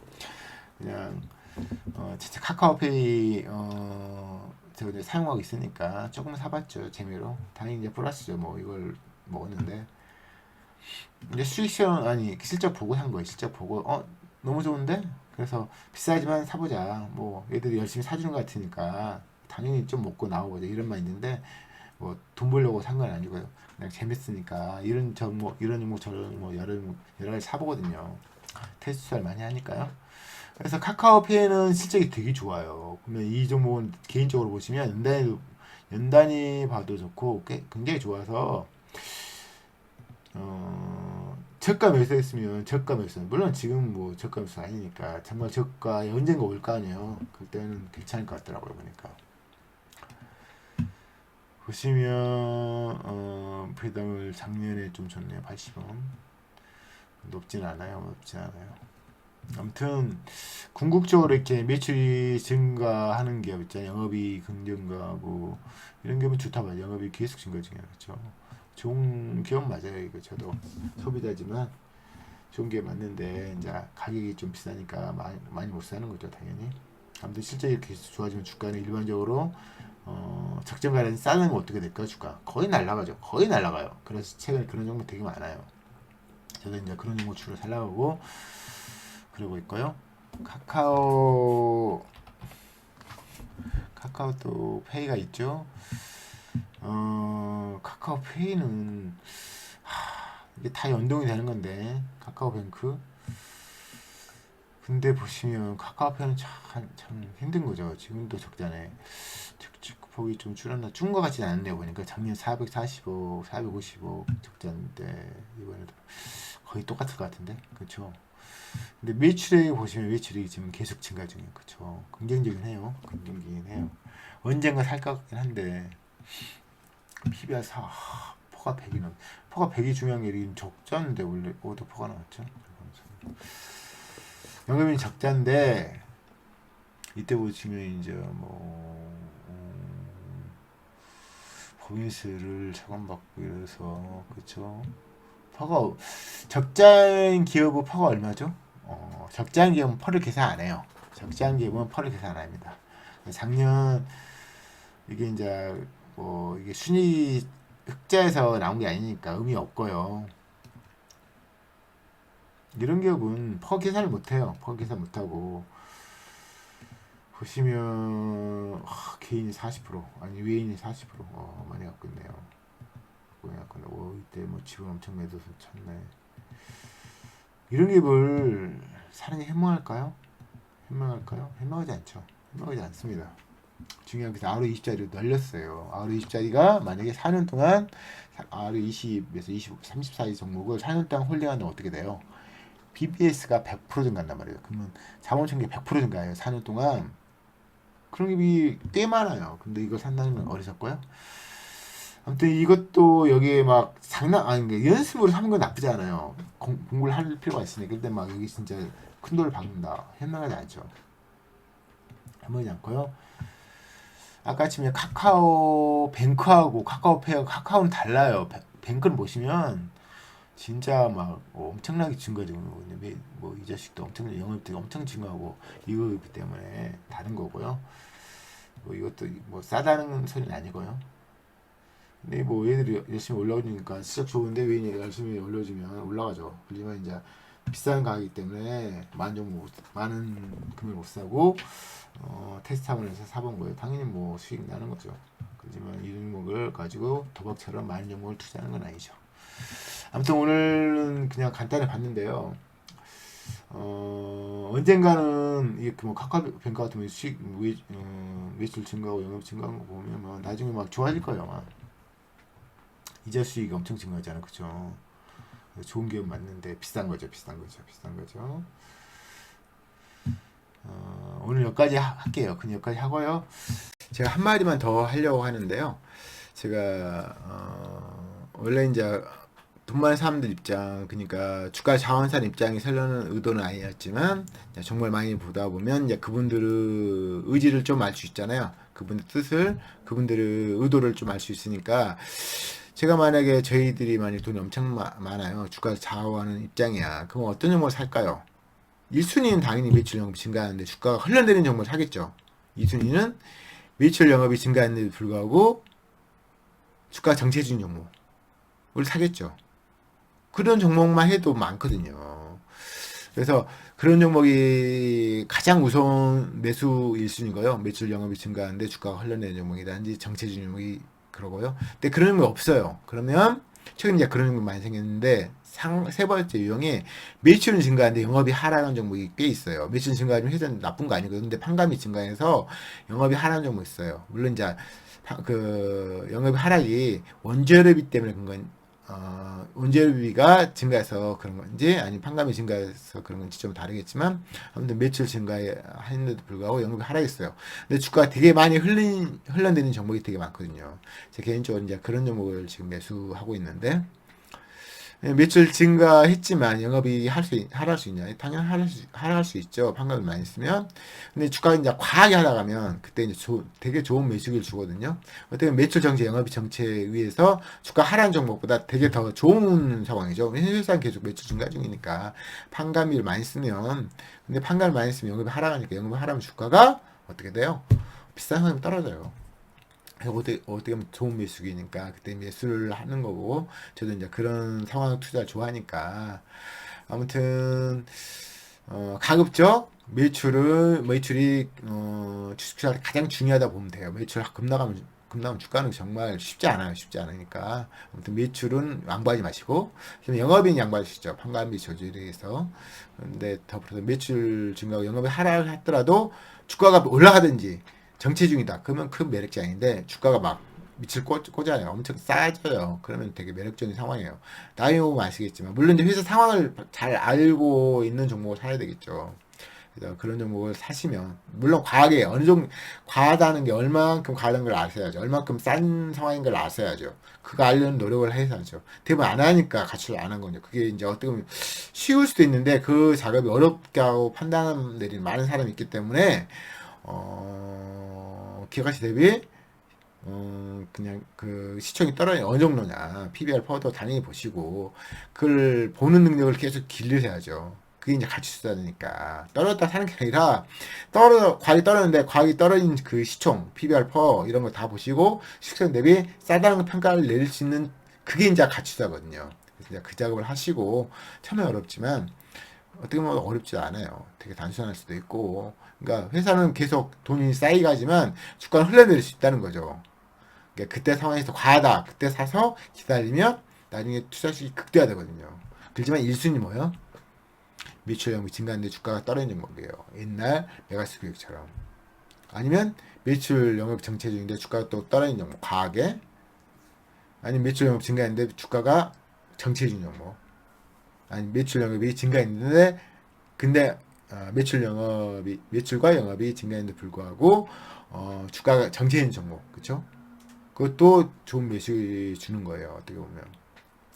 그냥 진짜 카카오페이 제가 이제 사용하고 있으니까 조금 사봤죠. 재미로. 당연히 이제 플러스죠. 뭐 이걸 먹었는데 이제 수익 시험 아니 실적 보고 산 거예요. 실적 보고 너무 좋은데 그래서 비싸지만 사보자. 뭐 얘들이 열심히 사주는 것 같으니까 당연히 좀 먹고 나오고자 이런 말 있는데 뭐 돈 벌려고 산 건 아니고요. 그냥 재밌으니까 이런 뭐 이런 종목 저런 종목 여러 가지 사보거든요. 테스트 잘 많이 하니까요. 그래서 카카오페이는 실적이 되게 좋아요. 그러면 이 종목은 개인적으로 보시면 연단위 봐도 좋고 굉장히 좋아서 저가 매수했으면 저가 매수 물론 지금 뭐 저가 매수 아니니까 정말 저가에 언젠가 올 거 아니에요. 그때는 괜찮을 것 같더라고요 보니까. 보시면 배당을 작년에 좀 줬네요. 80원 높진 않아요. 아무튼 궁극적으로 이렇게 매출이 증가하는 기업 있잖아요. 영업이익 증가하고 이런 기업은 좋다 봐요. 영업이 계속 증가 중이에요. 그렇죠. 좋은 기업 맞아요. 이거 저도 소비자지만 좋은 게 맞는데 이제 가격이 좀 비싸니까 많이 못 사는 거죠. 당연히. 아무튼 실제 이렇게 좋아지면 주가는 일반적으로 적정 가격이 싸면 어떻게 될까요? 주가 거의 날라가죠. 거의 날라가요. 그래서 최근에 그런 종목 되게 많아요. 저도 이제 그런 종목 주로 살라고 그러고 있고요. 카카오도 페이가 있죠. 카카오페이는 이게 다 연동이 되는 건데 카카오뱅크. 근데 보시면 카카오페이는 참 힘든 거죠. 지금도 적자네. 폭이 좀 줄었나? 준 것 같지는 않네요. 보니까 작년 445, 455 적자인데 이번에도 거의 똑같을 것 같은데, 그렇죠? 근데 매출액 보시면 매출이 지금 계속 증가 중이에요. 그렇죠? 긍정적이긴 해요. 긍정적이긴 해요. 언젠가 살 것 같긴 한데 PBR 4 퍼가 100이는 퍼가 100이 중요한 게 이게 적자인데 원래 어디서 퍼가 나왔죠? 영업이 적자인데 이때 보시면 이제 뭐 보이스를 차감받고 이래서 그쵸. 퍼가 적자인 기업은 퍼가 얼마죠? 적자인 기업은 퍼를 계산 안 해요. 적자인 기업은 퍼를 계산 안 합니다. 작년 이게 이제 뭐 이게 순위 흑자에서 나온 게 아니니까 의미 없고요. 이런 기업은 퍼 계산을 못해요. 퍼 계산 못하고 보시면 개인이 40% 아니 외인이 40% 많이 갖고 있네요. 많이 갖고 있네. 이때 뭐 지분 엄청 매도서 쳤네. 이런 기업을 사람이 해몽할까요? 해몽하지 않죠. 해몽하지 않습니다. 중요한 게 ROE20짜리로 늘렸어요. ROE20짜리가 만약에 4년 동안 ROE20에서 20, 34의 종목을 4년 동안 홀딩하면 어떻게 돼요? BBS가 100% 증가한단 말이에요. 그러면 자본총계 100% 증가해요. 4년 동안. 그런 게 꽤 많아요. 근데 이걸 산다는 건 어리석고요. 아무튼 이것도 여기에 막 장난 아닌 연습으로 사는 건 나쁘지 않아요. 공부를 할 필요가 있으니까. 근데 막 여기 진짜 큰 돈을 박는다. 현명하지 않죠. 현명하지 않고요. 아까 치면 카카오뱅크하고 카카오페이하고 카카오는 달라요. 뱅크를 보시면 진짜 막 엄청나게 증가 중이고 뭐이 자식도 엄청 영업도 엄청 증가하고 이거기 때문에 다른 거고요. 뭐 이것도 뭐 싸다는 소리는 아니고요. 근데 뭐 얘들이 열심히 올라오니까 시작 좋은데 왜 열심히 올려주면 올라가죠. 하지만 이제 비싼 가격이기 때문에 많은 금액 못 사고 테스트함을 해서 사본 거예요. 당연히 뭐 수익 나는 거죠. 그렇지만 이 종목을 가지고 도박처럼 많은 종목을 투자하는 건 아니죠. 아무튼 오늘은 그냥 간단히 봤는데요. 언젠가는 이게 뭐 카카오뱅크 같은 수익 매출 증가하고 영업 증가하는 거 보면 뭐 나중에 막 좋아질 거예요. 아마 이자 수익이 엄청 증가하잖아, 그죠? 좋은 기업 맞는데 비싼 거죠, 비싼 거죠, 비싼 거죠. 오늘 여기까지 할게요. 그냥 여기까지 하고요. 제가 한 마디만 더 하려고 하는데요. 제가 원래 이제 돈 많은 사람들 입장, 그러니까 주가 자원사는 입장이 설려는 의도는 아니었지만 정말 많이 보다 보면 이제 그분들의 의지를 좀 알 수 있잖아요. 그분들 뜻을, 그분들의 의도를 좀 알 수 있으니까 제가 만약에 저희들이 만약 돈이 엄청 많아요. 주가 좌우하는 입장이야. 그럼 어떤 종목을 살까요? 1순위는 당연히 매출 영업이 증가하는데 주가가 흘러내리는 종목을 사겠죠. 2순위는 매출 영업이 증가하는데도 불구하고 주가 정체적인 종목을 사겠죠. 그런 종목만 해도 많거든요. 그래서 그런 종목이 가장 우선 매수 1순위고요. 매출 영업이 증가하는데 주가가 흘러내리는 종목이라든지 정체적인 종목이 그러고요. 근데 그런 종목이 없어요. 그러면 최근 이제 그런 종목이 많이 생겼는데 세 번째 유형이 매출은 증가하는데 영업이 하락하는 종목이 꽤 있어요. 매출 증가하면 회사는 나쁜 거 아니거든요. 근데 판감이 증가해서 영업이 하락하는 종목이 있어요. 물론 이제 그 영업이 하락이 원재료비 때문에 그런 건 원재료비가 증가해서 그런 건지 아니면 판감이 증가해서 그런 건지 좀 다르겠지만 아무튼 매출 증가했는데도 불구하고 영업이 하락했어요. 근데 주가가 되게 많이 흘러내리는 종목이 되게 많거든요. 제 개인적으로 이제 그런 종목을 지금 매수하고 있는데 매출 증가했지만 영업이 하락할 수 있냐? 당연히 하락할 수 있죠. 판금을 많이 쓰면. 근데 주가가 이제 과하게 하락하면 그때 이제 되게 좋은 매수기를 주거든요. 어떻게 보면 매출 정체, 영업이 정체에 의해서 주가 하락한 종목보다 되게 더 좋은 상황이죠. 회사는 계속 매출 증가 중이니까 판감비를 많이 쓰면 근데 판감을 많이 쓰면 영업이 하락하니까 영업이 하락하면 주가가 어떻게 돼요? 비싼 상황이 떨어져요. 어떻게 보면 좋은 매수기니까 그때 매수를 하는 거고 저도 이제 그런 상황 투자 좋아하니까 아무튼 가급적 매출이 주식 투자 가장 중요하다 보면 돼요. 매출 급나가면 주가는 정말 쉽지 않아요. 쉽지 않으니까 아무튼 매출은 양보하지 마시고 영업인 양보할 수 있죠. 판관비 조절에 의해서. 근데 더불어서 매출 증가하고 영업이 하락했더라도 주가가 올라가든지 정체 중이다. 그러면 큰 매력지 아닌데 주가가 막 밑을 꽂아요. 엄청 싸져요. 그러면 되게 매력적인 상황이에요. 나이 보면 아시겠지만 물론 이제 회사 상황을 잘 알고 있는 종목을 사야 되겠죠. 그래서 그런 종목을 사시면 물론 과하게 어느 정도 과하다는 게 얼만큼 과하다는 걸 아셔야죠. 얼만큼 싼 상황인 걸 아셔야죠. 그거 알려는 노력을 해야죠. 대부분 안 하니까 가출을 안 한 거죠. 그게 이제 어떻게 보면 쉬울 수도 있는데 그 작업이 어렵게 하고 판단 내리는 많은 사람이 있기 때문에 기가치 대비 그냥 그 시총이 떨어져 어느 정도냐 PBR 퍼도 당연히 보시고 그걸 보는 능력을 계속 길러야죠. 그게 이제 가치 투자니까 떨어졌다 사는 게 아니라 과학이 떨어졌는데 과학이 떨어진 그 시총 PBR 퍼 이런 거 다 보시고 시총 대비 싸다는 평가를 내릴 수 있는 그게 이제 가치 투자거든요. 그래서 이제 그 작업을 하시고 처음에 어렵지만 어떻게 보면 어렵지 않아요. 되게 단순할 수도 있고 그러니까 회사는 계속 돈이 쌓이가지만 주가는 흘러내릴 수 있다는 거죠. 그러니까 그때 상황에서 과하다. 그때 사서 기다리면 나중에 투자 수익이 극대화되거든요. 그렇지만 1순위 뭐예요? 매출량이 증가하는데 주가가 떨어지는 종목이에요. 옛날 메가스 교육처럼. 아니면 매출 영업 정체 중인데 주가가 또 떨어지는 종목. 과하게. 아니면 매출 영업 증가했는데 주가가 정체 중인 종목. 아니 매출 영업이 증가했는데 근데 매출과 영업이 증가했는데 불구하고 주가가 정체인 종목 그쵸? 그것도 좋은 매수 주는 거예요 어떻게 보면.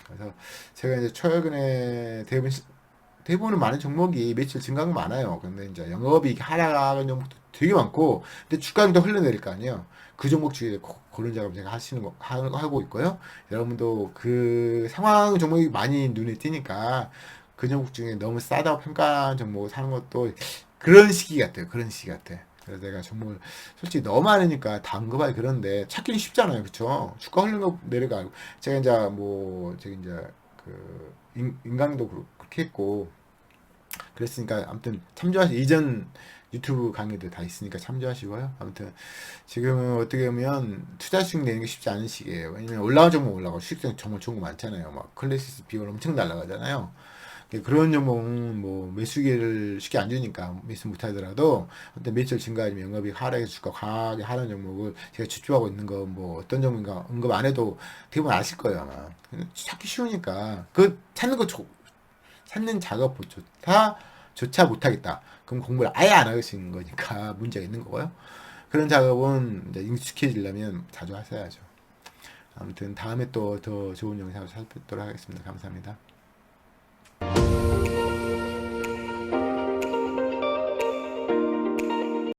그래서 제가 이제 최근에 대부분 많은 종목이 매출 증가가 많아요. 근데 이제 영업이 하락하는 종목도 되게 많고 근데 주가는 더 흘러내릴 거 아니에요. 그 종목 중에 고른 작업 제가 하고 있고요. 여러분도 그 상황 종목이 많이 눈에 띄니까 그 종목 중에 너무 싸다고 평가한 종목을 사는 것도 그런 시기 같아요. 그런 시기 같아. 그래서 내가 종목을 솔직히 너무 많으니까 다 언급하기 그런데 찾기는 쉽잖아요. 그쵸? 주가 흐르는 거 내려가고 제가 이제 제가 이제 그 인강도 그렇게 했고 그랬으니까 아무튼 이전 유튜브 강의들 다 있으니까 참조하시고요. 아무튼 지금은 어떻게 보면 투자 수익 내는 게 쉽지 않은 시기예요. 왜냐면 올라가 종목 올라가고 수익성 정말 좋은 거 많잖아요. 막 클래시스 비율 엄청 날라가잖아요. 그런 종목은 뭐 매수기를 쉽게 안 주니까 매수 못 하더라도 어떤 매출 증가 아니면 영업이 하락해 주가 강하게 하는 종목을 제가 집중하고 있는 거 뭐 어떤 종목인가 언급 안 해도 대부분 아실 거예요 아마. 찾기 쉬우니까 그 찾는 거 찾는 작업조차 조차 못하겠다. 그럼 공부를 아예 안 하시는 거니까 문제가 있는 거고요. 그런 작업은 이제 익숙해지려면 자주 하셔야죠. 아무튼 다음에 또 더 좋은 영상을 찾아뵙도록 하겠습니다. 감사합니다.